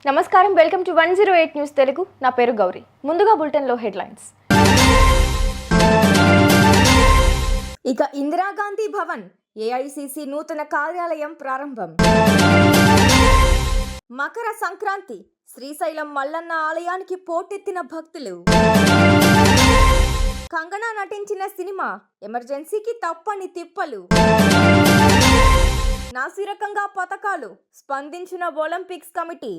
నమస్కారం, welcome to 108 news Telugu. నా పేరు గౌరీ. ముందుగా బులెటిన్లో హెడ్లైన్స్. ఇక ఇందిరాగాంధీ భవన్ ఏఐసిసి నూతన కార్యాలయం ప్రారంభం. మకర సంక్రాంతి శ్రీశైలం మల్లన్న ఆలయానికి పోటెత్తిన భక్తులు. కంగనా నటించిన సినిమా ఎమర్జెన్సీకి తప్పని తిప్పలు. నాసిరకంగా పథకాలు స్పందించిన ఒలింపిక్స్ కమిటీ.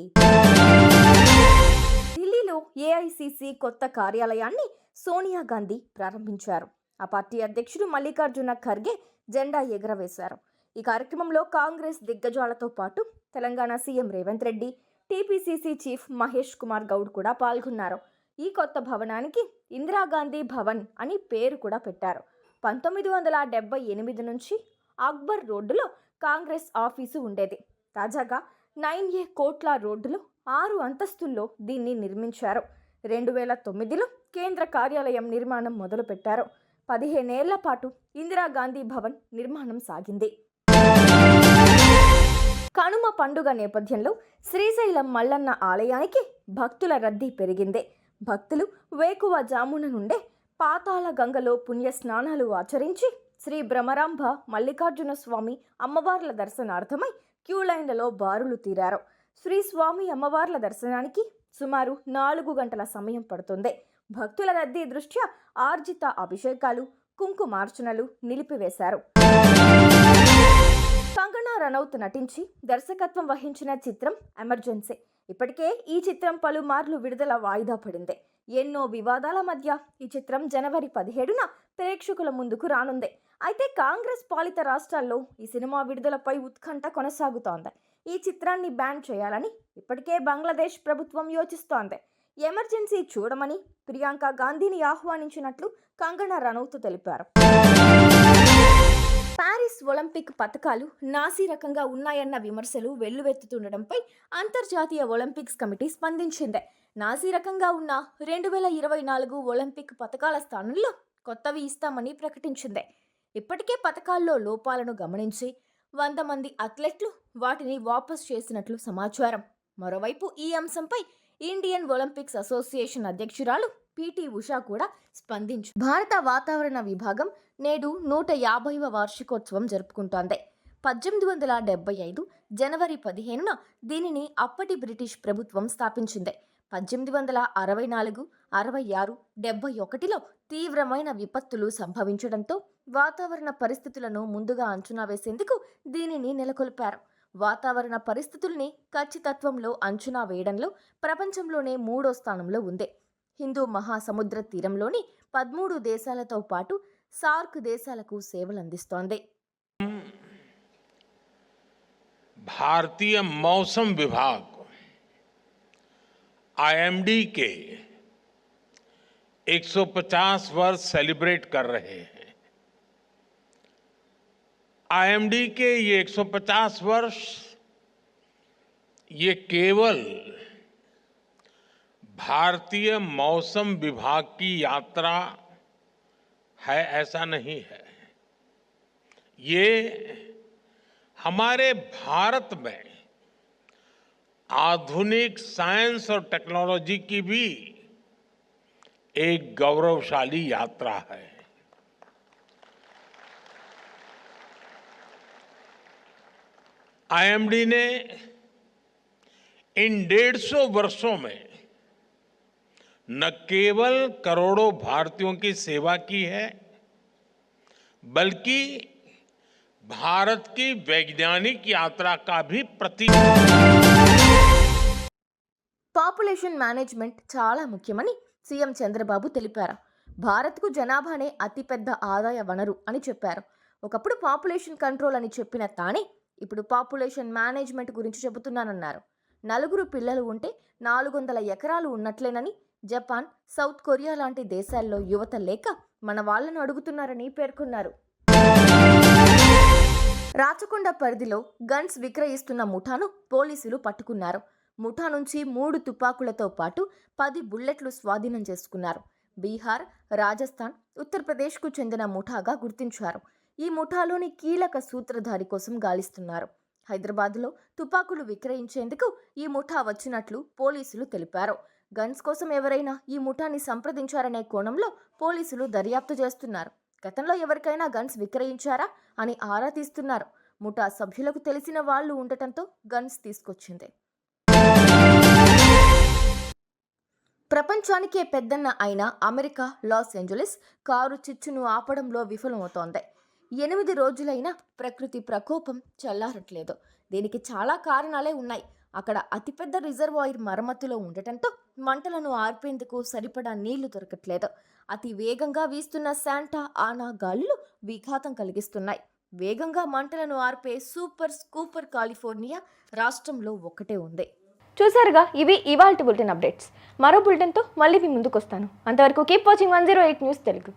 ఢిల్లీలో ఏఐసిసి కొత్త కార్యాలయాన్ని సోనియా గాంధీ ప్రారంభించారు. ఆ పార్టీ అధ్యక్షుడు మల్లికార్జున ఖర్గే జెండా ఎగురవేశారు. ఈ కార్యక్రమంలో కాంగ్రెస్ దిగ్గజాలతో పాటు Telangana CM Revanth Reddy, TPCC chief Mahesh Kumar Goud కూడా పాల్గొన్నారు. ఈ కొత్త భవనానికి ఇందిరాగాంధీ భవన్ అని పేరు కూడా పెట్టారు. 1978 నుంచి అక్బర్ రోడ్డులో కాంగ్రెస్ ఆఫీసు ఉండేది. తాజాగా 9A కోట్ల రోడ్డులో 6 అంతస్తుల్లో దీన్ని నిర్మించారు. 2009లో కేంద్ర కార్యాలయం నిర్మాణం మొదలుపెట్టారు. 15 ఏళ్ల పాటు ఇందిరాగాంధీ భవన్ నిర్మాణం సాగింది. కనుమ పండుగ నేపథ్యంలో శ్రీశైలం మల్లన్న ఆలయానికి భక్తుల రద్దీ పెరిగింది. భక్తులు వేకువ జామున నుండే పాతాళ గంగలో పుణ్య స్నానాలు ఆచరించి శ్రీ భ్రమరాంబ మల్లికార్జున స్వామి అమ్మవార్ల దర్శనార్థమై క్యూ లైన్లలో బారులు తీరారు. శ్రీ స్వామి అమ్మవార్ల దర్శనానికి సుమారు 4 గంటల సమయం పడుతుంది. భక్తుల రద్దీ దృష్ట్యా ఆర్జిత అభిషేకాలు, కుంకుమార్చనలు నిలిపివేశారు. కంగనా రనౌత్ నటించి దర్శకత్వం వహించిన చిత్రం ఎమర్జెన్సీ. ఇప్పటికే ఈ చిత్రం పలుమార్లు విడుదల వాయిదా పడింది. ఎన్నో వివాదాల మధ్య ఈ చిత్రం జనవరి 17న ప్రేక్షకుల ముందుకు రానుంది. అయితే కాంగ్రెస్ పాలిత రాష్ట్రాల్లో ఈ సినిమా విడుదలపై ఉత్కంఠ కొనసాగుతోంది. ఈ చిత్రాన్ని బ్యాన్ చేయాలని ఇప్పటికే బంగ్లాదేశ్ ప్రభుత్వం యోచిస్తోంది. ఎమర్జెన్సీ చూడమని ప్రియాంక గాంధీని ఆహ్వానించినట్లు కంగనా రనౌత్ తెలిపారు. పారిస్ ఒలింపిక్ పథకాలు నాసిరకంగా ఉన్నాయన్న విమర్శలు వెల్లువెత్తుతుండటంపై అంతర్జాతీయ ఒలింపిక్స్ కమిటీ స్పందించింది. నాసిరకంగా ఉన్న 2024 ఒలింపిక్ పథకాల స్థానంలో కొత్తవి ఇస్తామని ప్రకటించింది. ఇప్పటికే పథకాల్లో లోపాలను గమనించి 100 మంది అథ్లెట్లు వాటిని వాపస్ చేసినట్లు సమాచారం. మరోవైపు ఈ అంశంపై ఇండియన్ ఒలింపిక్స్ అసోసియేషన్ అధ్యక్షురాలు పిటి ఉషా కూడా స్పందించారు. భారత వాతావరణ విభాగం నేడు 150వ వార్షికోత్సవం జరుపుకుంటోంది. 1875 జనవరి 15న దీనిని అప్పటి బ్రిటిష్ ప్రభుత్వం స్థాపించింది. 1864, 66, 71లో తీవ్రమైన విపత్తులు సంభవించడంతో వాతావరణ పరిస్థితులను ముందుగా అంచనా వేసేందుకు దీనిని నెలకొల్పారు. వాతావరణ పరిస్థితుల్ని ఖచ్చితత్వంలో అంచనా వేయడంలో ప్రపంచంలోనే 3వ స్థానంలో ఉంది. హిందూ మహాసముద్ర తీరంలోని 13 దేశాలతో పాటు సార్క్ దేశాలకు సేవలందిస్తోంది. भारतीय मौसम विभाग आईएमडी के 150 वर्ष सेलिब्रेट कर रहे हैं. आईएमडी के ये 150 वर्ष ये केवल भारतीय मौसम विभाग की यात्रा है ऐसा नहीं है. ये हमारे भारत में आधुनिक साइंस और टेक्नोलॉजी की भी एक गौरवशाली यात्रा है. आईएमडी ने इन 150 वर्षों में न केवल करोड़ों भारतीयों की सेवा की है, बल्कि भारत की वैज्ञानिक यात्रा का भी प्रतीक. పాపులేషన్ మేనేజ్మెంట్ చాలా ముఖ్యమని సీఎం చంద్రబాబు తెలిపారు. భారత్కు జనాభానే అతిపెద్ద ఆదాయ వనరు అని చెప్పారు. ఒకప్పుడు పాపులేషన్ కంట్రోల్ అని చెప్పిన తానే ఇప్పుడు పాపులేషన్ మేనేజ్మెంట్ గురించి చెబుతున్నానన్నారు. 4 పిల్లలు ఉంటే 400 ఎకరాలు ఉన్నట్లేనని, జపాన్, సౌత్ కొరియా లాంటి దేశాల్లో యువత లేక మన వాళ్ళను అడుగుతున్నారని పేర్కొన్నారు. రాచకొండ పరిధిలో గన్స్ విక్రయిస్తున్న ముఠాను పోలీసులు పట్టుకున్నారు. ముఠా నుంచి 3 తుపాకులతో పాటు 10 బుల్లెట్లు స్వాధీనం చేసుకున్నారు. బీహార్, రాజస్థాన్, ఉత్తరప్రదేశ్కు చెందిన ముఠాగా గుర్తించారు. ఈ ముఠాలోని కీలక సూత్రధారి కోసం గాలిస్తున్నారు. హైదరాబాద్లో తుపాకులు విక్రయించేందుకు ఈ ముఠా వచ్చినట్లు పోలీసులు తెలిపారు. గన్స్ కోసం ఎవరైనా ఈ ముఠాని సంప్రదించారనే కోణంలో పోలీసులు దర్యాప్తు చేస్తున్నారు. గతంలో ఎవరికైనా గన్స్ విక్రయించారా అని ఆరా తీస్తున్నారు. ముఠా సభ్యులకు తెలిసిన వాళ్ళు ఉండటంతో గన్స్ తీసుకొచ్చింది. ప్రపంచానికే పెద్దన్న అయిన అమెరికా లాస్ ఏంజలీస్ కారు చిచ్చును ఆపడంలో విఫలమవుతోంది. 8 రోజులైనా ప్రకృతి ప్రకోపం చల్లారట్లేదు. దీనికి చాలా కారణాలే ఉన్నాయి. అక్కడ అతిపెద్ద రిజర్వాయర్ మరమ్మతులో ఉండటంతో మంటలను ఆర్పేందుకు సరిపడా నీళ్లు దొరకట్లేదు. అతి వేగంగా వీస్తున్న శాంటా ఆనా గాలులు విఘాతం కలిగిస్తున్నాయి. వేగంగా మంటలను ఆర్పే సూపర్ స్కూపర్ కాలిఫోర్నియా రాష్ట్రంలో ఒక్కటే ఉంది. చూసారుగా, ఇవి ఇవాల్టి బులెటిన్ అప్డేట్స్. మరో బులెటిన్తో మళ్ళీ మీ ముందుకు వస్తాను. అంతవరకు కీప్ వాచింగ్ 108 న్యూస్ తెలుగు.